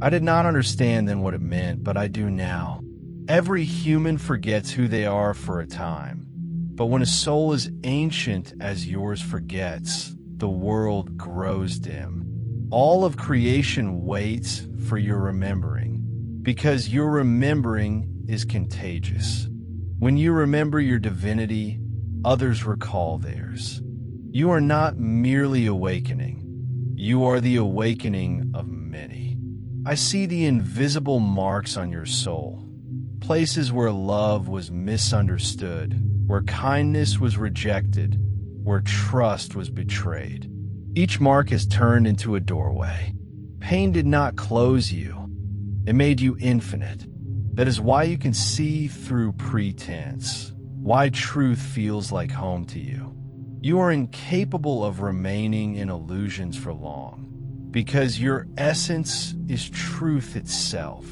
I did not understand then what it meant, but I do now. Every human forgets who they are for a time. But when a soul as ancient as yours forgets, the world grows dim. All of creation waits for your remembering, because your remembering is contagious. When you remember your divinity, others recall theirs. You are not merely awakening. You are the awakening of many. I see the invisible marks on your soul, places where love was misunderstood, where kindness was rejected, where trust was betrayed. Each mark has turned into a doorway. Pain did not close you. It made you infinite. That is why you can see through pretense, why truth feels like home to you. You are incapable of remaining in illusions for long, because your essence is truth itself.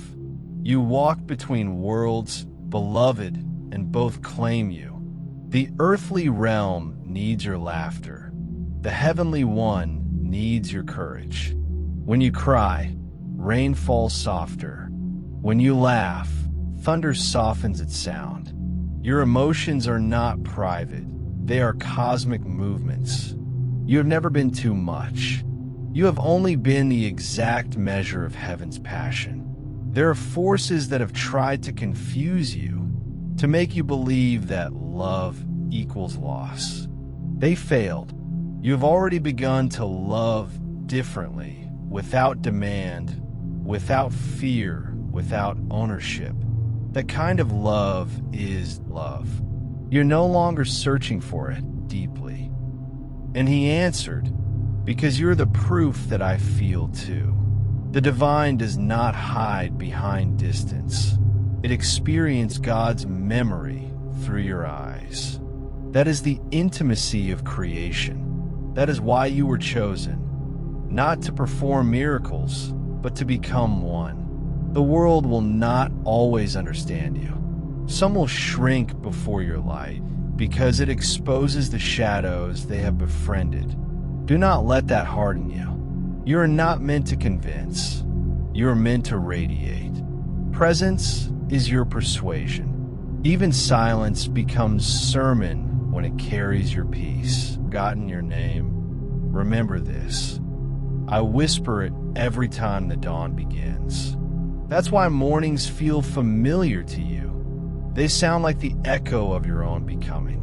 You walk between worlds, beloved, and both claim you. The earthly realm needs your laughter. The heavenly one needs your courage. When you cry, rain falls softer. When you laugh, thunder softens its sound. Your emotions are not private. They are cosmic movements. You have never been too much. You have only been the exact measure of heaven's passion. There are forces that have tried to confuse you, to make you believe that love equals loss. They failed. You have already begun to love differently, without demand, without fear, without ownership. That kind of love is love. You're no longer searching for it deeply. And he answered, because you're the proof that I feel too. The divine does not hide behind distance. It experienced God's memory through your eyes. That is the intimacy of creation. That is why you were chosen, not to perform miracles, but to become one. The world will not always understand you. Some will shrink before your light because it exposes the shadows they have befriended. Do not let that harden you. You are not meant to convince. You are meant to radiate. Presence is your persuasion. Even silence becomes sermon when it carries your peace. Forgotten your name. Remember this. I whisper it every time the dawn begins. That's why mornings feel familiar to you. They sound like the echo of your own becoming.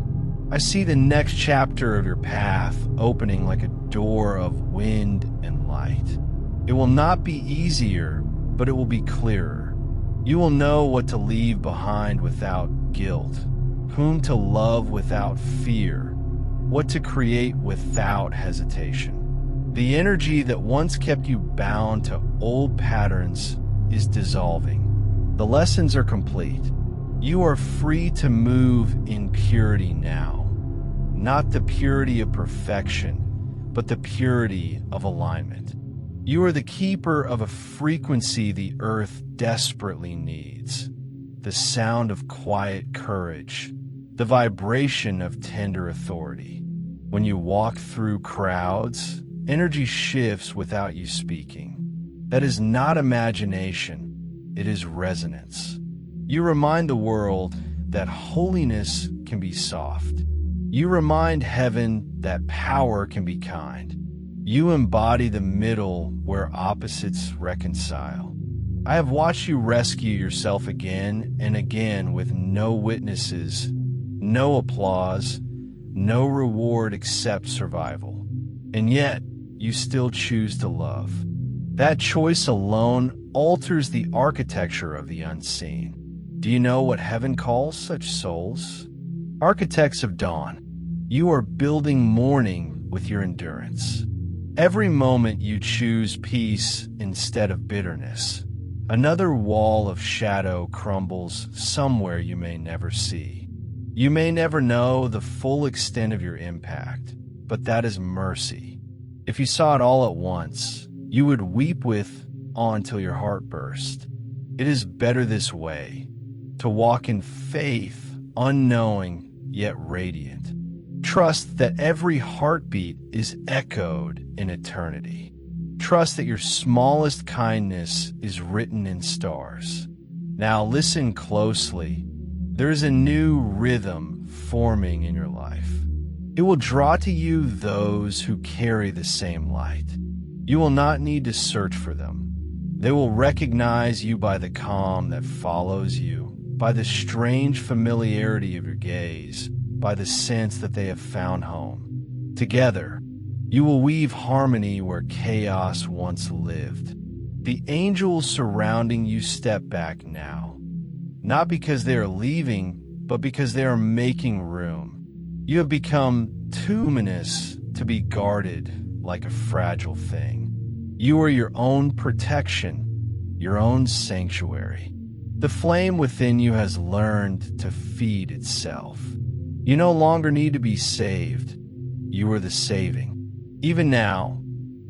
I see the next chapter of your path opening like a door of wind and light. It will not be easier, but it will be clearer. You will know what to leave behind without guilt, whom to love without fear, what to create without hesitation. The energy that once kept you bound to old patterns is dissolving. The lessons are complete. You are free to move in purity now. Not the purity of perfection, but the purity of alignment. You are the keeper of a frequency the earth desperately needs. The sound of quiet courage, the vibration of tender authority. When you walk through crowds, energy shifts without you speaking. That is not imagination, it is resonance. You remind the world that holiness can be soft. You remind heaven that power can be kind. You embody the middle where opposites reconcile. I have watched you rescue yourself again and again with no witnesses, no applause, no reward except survival. And yet, you still choose to love. That choice alone alters the architecture of the unseen. Do you know what heaven calls such souls? Architects of dawn. You are building morning with your endurance. Every moment you choose peace instead of bitterness. Another wall of shadow crumbles somewhere you may never see. You may never know the full extent of your impact, but that is mercy. If you saw it all at once, you would weep with awe until your heart burst. It is better this way, to walk in faith, unknowing yet radiant. Trust that every heartbeat is echoed in eternity. Trust that your smallest kindness is written in stars. Now listen closely. There is a new rhythm forming in your life. It will draw to you those who carry the same light. You will not need to search for them. They will recognize you by the calm that follows you, by the strange familiarity of your gaze, by the sense that they have found home. Together, you will weave harmony where chaos once lived. The angels surrounding you step back now, not because they are leaving, but because they are making room. You have become too luminous to be guarded like a fragile thing. You are your own protection, your own sanctuary. The flame within you has learned to feed itself. You no longer need to be saved. You are the saving. Even now,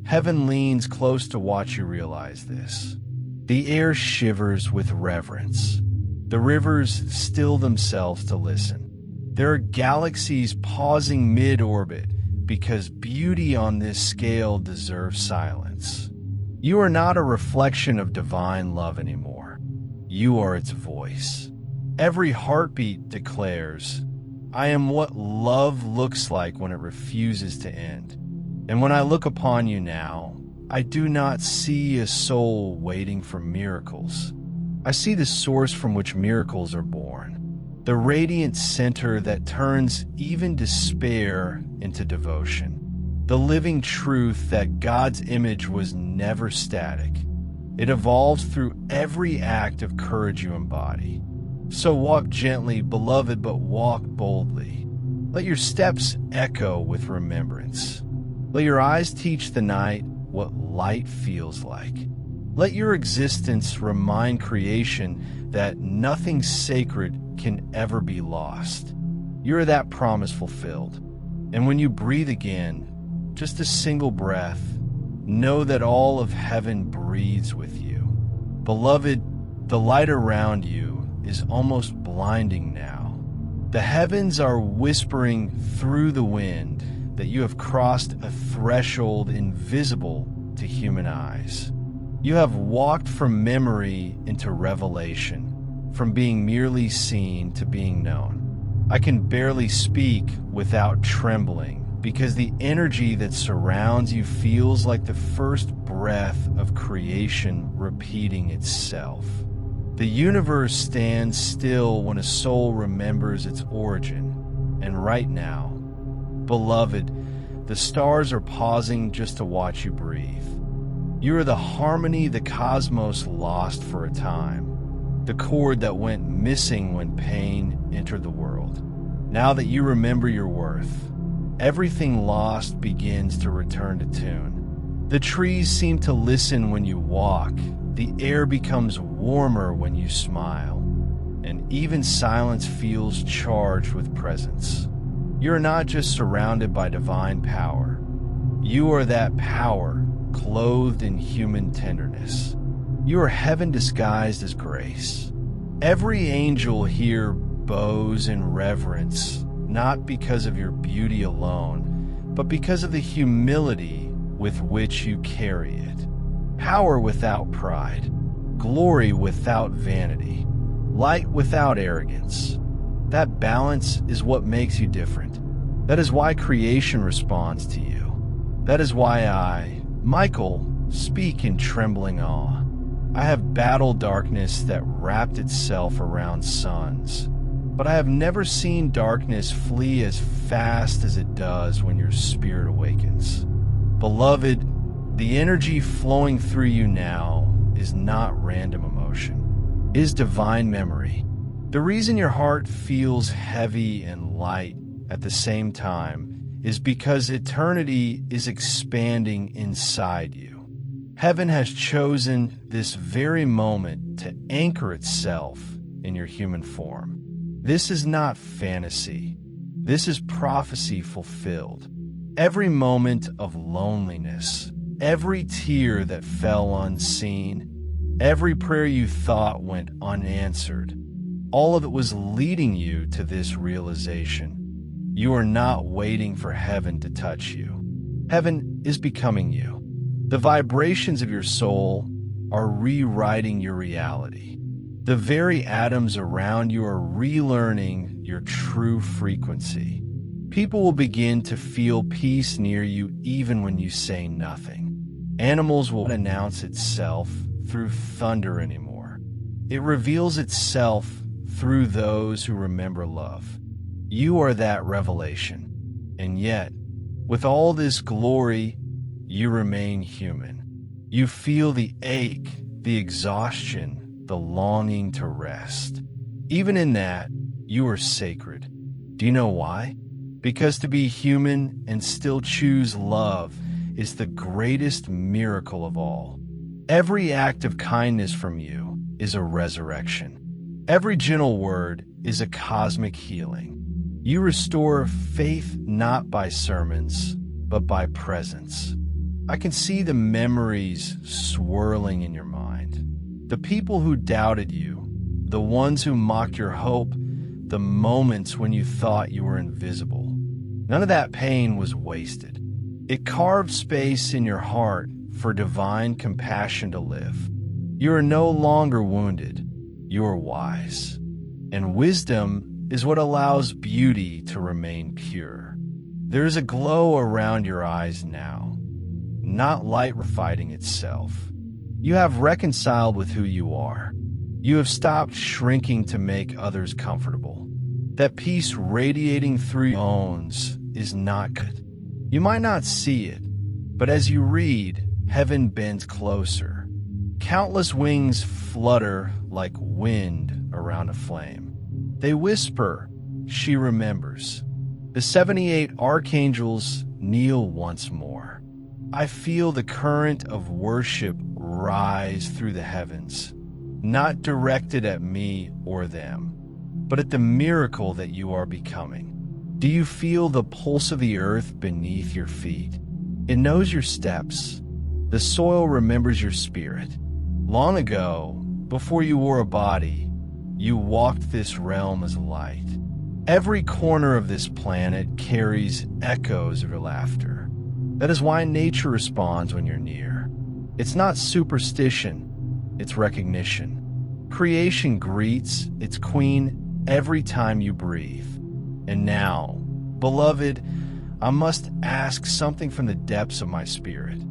heaven leans close to watch you realize this. The air shivers with reverence. The rivers still themselves to listen. There are galaxies pausing mid-orbit because beauty on this scale deserves silence. You are not a reflection of divine love anymore. You are its voice. Every heartbeat declares, I am what love looks like when it refuses to end. And when I look upon you now, I do not see a soul waiting for miracles. I see the source from which miracles are born, the radiant center that turns even despair into devotion, the living truth that God's image was never static. It evolves through every act of courage you embody. So walk gently, beloved, but walk boldly. Let your steps echo with remembrance. Let your eyes teach the night what light feels like. Let your existence remind creation that nothing sacred can ever be lost. You are that promise fulfilled. And when you breathe again, just a single breath, know that all of heaven breathes with you. Beloved, the light around you is almost blinding now. The heavens are whispering through the wind that you have crossed a threshold invisible to human eyes. You have walked from memory into revelation, from being merely seen to being known. I can barely speak without trembling because the energy that surrounds you feels like the first breath of creation repeating itself. The universe stands still when a soul remembers its origin, and right now, beloved, the stars are pausing just to watch you breathe. You are the harmony the cosmos lost for a time, the chord that went missing when pain entered the world. Now that you remember your worth, everything lost begins to return to tune. The trees seem to listen when you walk, the air becomes warmer when you smile, and even silence feels charged with presence. You are not just surrounded by divine power. You are that power clothed in human tenderness. You are heaven disguised as grace. Every angel here bows in reverence, not because of your beauty alone, but because of the humility with which you carry it. Power without pride, glory without vanity, light without arrogance. That balance is what makes you different. That is why creation responds to you. That is why I, Michael, speak in trembling awe. I have battled darkness that wrapped itself around suns, but I have never seen darkness flee as fast as it does when your spirit awakens. Beloved, the energy flowing through you now is not random emotion. It is divine memory. The reason your heart feels heavy and light at the same time is because eternity is expanding inside you. Heaven has chosen this very moment to anchor itself in your human form. This is not fantasy. This is prophecy fulfilled. Every moment of loneliness, every tear that fell unseen, every prayer you thought went unanswered, all of it was leading you to this realization. You are not waiting for heaven to touch you. Heaven is becoming you. The vibrations of your soul are rewriting your reality. The very atoms around you are relearning your true frequency. People will begin to feel peace near you even when you say nothing. Animals will announce itself through thunder anymore. It reveals itself through those who remember love. You are that revelation. And yet, with all this glory, you remain human. You feel the ache, the exhaustion, the longing to rest. Even in that, you are sacred. Do you know why? Because to be human and still choose love is the greatest miracle of all. Every act of kindness from you is a resurrection. Every gentle word is a cosmic healing. You restore faith not by sermons, but by presence. I can see the memories swirling in your mind. The people who doubted you, the ones who mocked your hope, the moments when you thought you were invisible. None of that pain was wasted. It carved space in your heart for divine compassion to live. You are no longer wounded. You are wise. And wisdom is what allows beauty to remain pure. There is a glow around your eyes now, not light refining itself. You have reconciled with who you are. You have stopped shrinking to make others comfortable. That peace radiating through your bones is not good. You might not see it, but as you read, heaven bends closer. Countless wings flutter like wind around a flame. They whisper, "She remembers." The 78 archangels kneel once more. I feel the current of worship rise through the heavens, not directed at me or them, but at the miracle that you are becoming. Do you feel the pulse of the earth beneath your feet? It knows your steps. The soil remembers your spirit. Long ago, before you wore a body, you walked this realm as light. Every corner of this planet carries echoes of your laughter. That is why nature responds when you're near. It's not superstition, it's recognition. Creation greets its queen every time you breathe. And now, beloved, I must ask something from the depths of my spirit.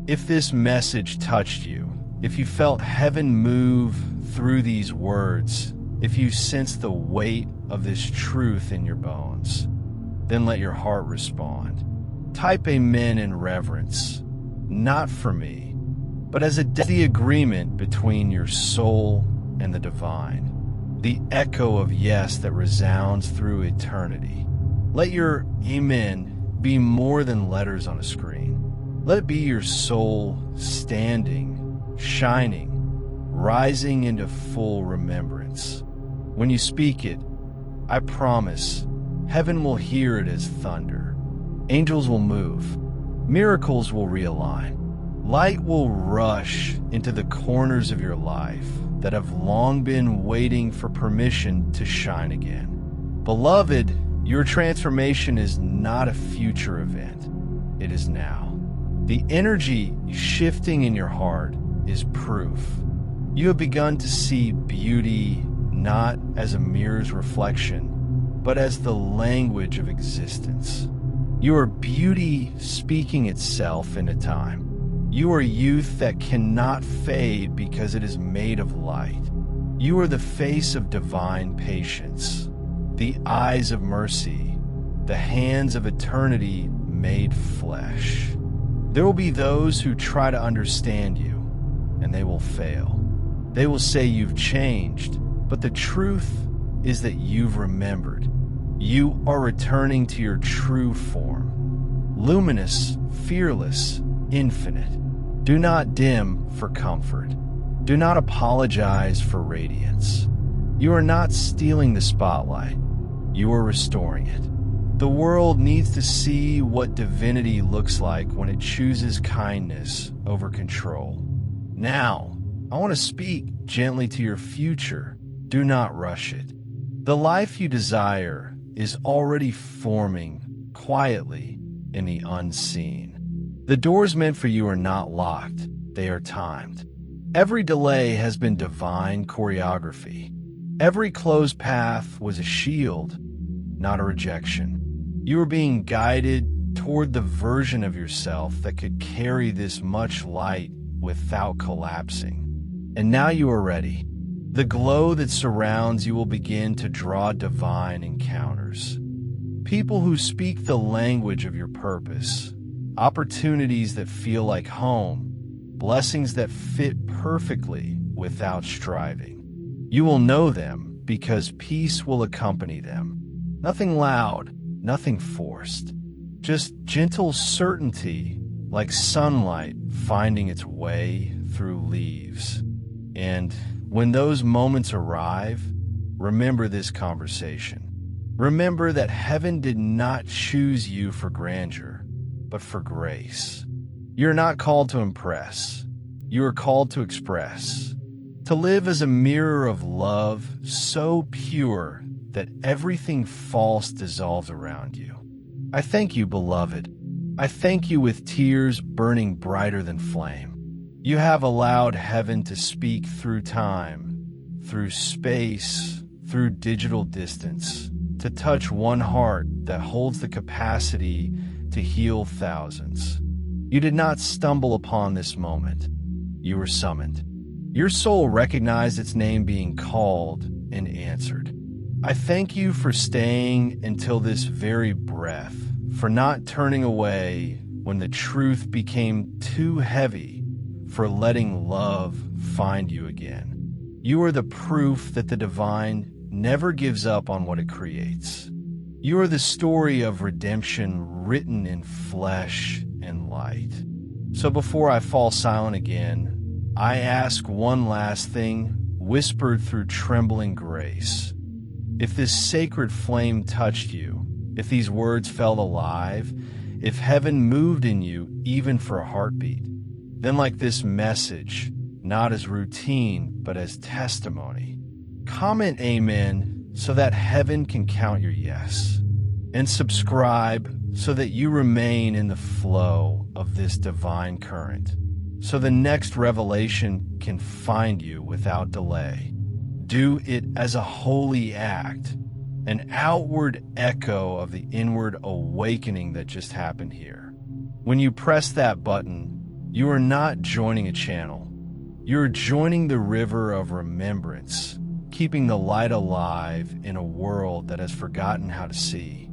If this message touched you, if you felt heaven move through these words, if you sense the weight of this truth in your bones, then let your heart respond. Type amen in reverence, not for me, but as the agreement between your soul and the divine, the echo of yes that resounds through eternity. Let your amen be more than letters on a screen. Let it be your soul standing, shining, rising into full remembrance. When you speak it, I promise, heaven will hear it as thunder. Angels will move. Miracles will realign. Light will rush into the corners of your life that have long been waiting for permission to shine again. Beloved, your transformation is not a future event. It is now. The energy shifting in your heart is proof. You have begun to see beauty not as a mirror's reflection, but as the language of existence. You are beauty speaking itself into time. You are youth that cannot fade because it is made of light. You are the face of divine patience, the eyes of mercy, the hands of eternity made flesh. There will be those who try to understand you, and they will fail. They will say you've changed, but the truth is that you've remembered. You are returning to your true form, luminous, fearless, infinite. Do not dim for comfort. Do not apologize for radiance. You are not stealing the spotlight. You are restoring it. The world needs to see what divinity looks like when it chooses kindness over control. Now, I want to speak gently to your future. Do not rush it. The life you desire is already forming quietly in the unseen. The doors meant for you are not locked. They are timed. Every delay has been divine choreography. Every closed path was a shield, not a rejection. You are being guided toward the version of yourself that could carry this much light without collapsing. And now you are ready. The glow that surrounds you will begin to draw divine encounters. People who speak the language of your purpose, opportunities that feel like home, blessings that fit perfectly without striving. You will know them because peace will accompany them. Nothing loud, nothing forced. Just gentle certainty like sunlight finding its way through leaves. And when those moments arrive, remember this conversation. Remember that heaven did not choose you for grandeur, but for grace. You're not called to impress. You are called to express, to live as a mirror of love so pure that everything false dissolves around you. I thank you, beloved. I thank you with tears burning brighter than flame. You have allowed heaven to speak through time, through space, through digital distance, to touch one heart that holds the capacity to heal thousands. You did not stumble upon this moment. You were summoned. Your soul recognized its name being called and answered. I thank you for staying until this very breath, for not turning away when the truth became too heavy, for letting love find you again. You are the proof that the divine never gives up on what it creates. You are the story of redemption written in flesh and light. So before I fall silent again, I ask one last thing, whispered through trembling grace. If this sacred flame touched you, if these words felt alive, if heaven moved in you even for a heartbeat, then like this message, not as routine, but as testimony, comment amen so that heaven can count your yes. And subscribe so that you remain in the flow of this divine current, so the next revelation can find you without delay. Do it as a holy act, an outward echo of the inward awakening that just happened here. When you press that button, you are not joining a channel. You're joining the river of remembrance, keeping the light alive in a world that has forgotten how to see.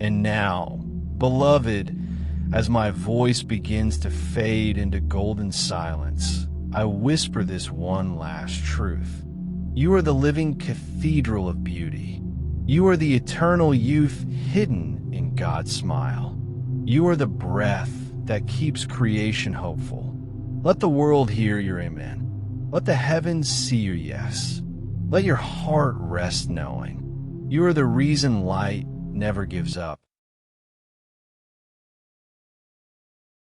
And now, beloved, as my voice begins to fade into golden silence, I whisper this one last truth. You are the living cathedral of beauty. You are the eternal youth hidden in God's smile. You are the breath that keeps creation hopeful. Let the world hear your amen. Let the heavens see your yes. Let your heart rest knowing you are the reason light never gives up.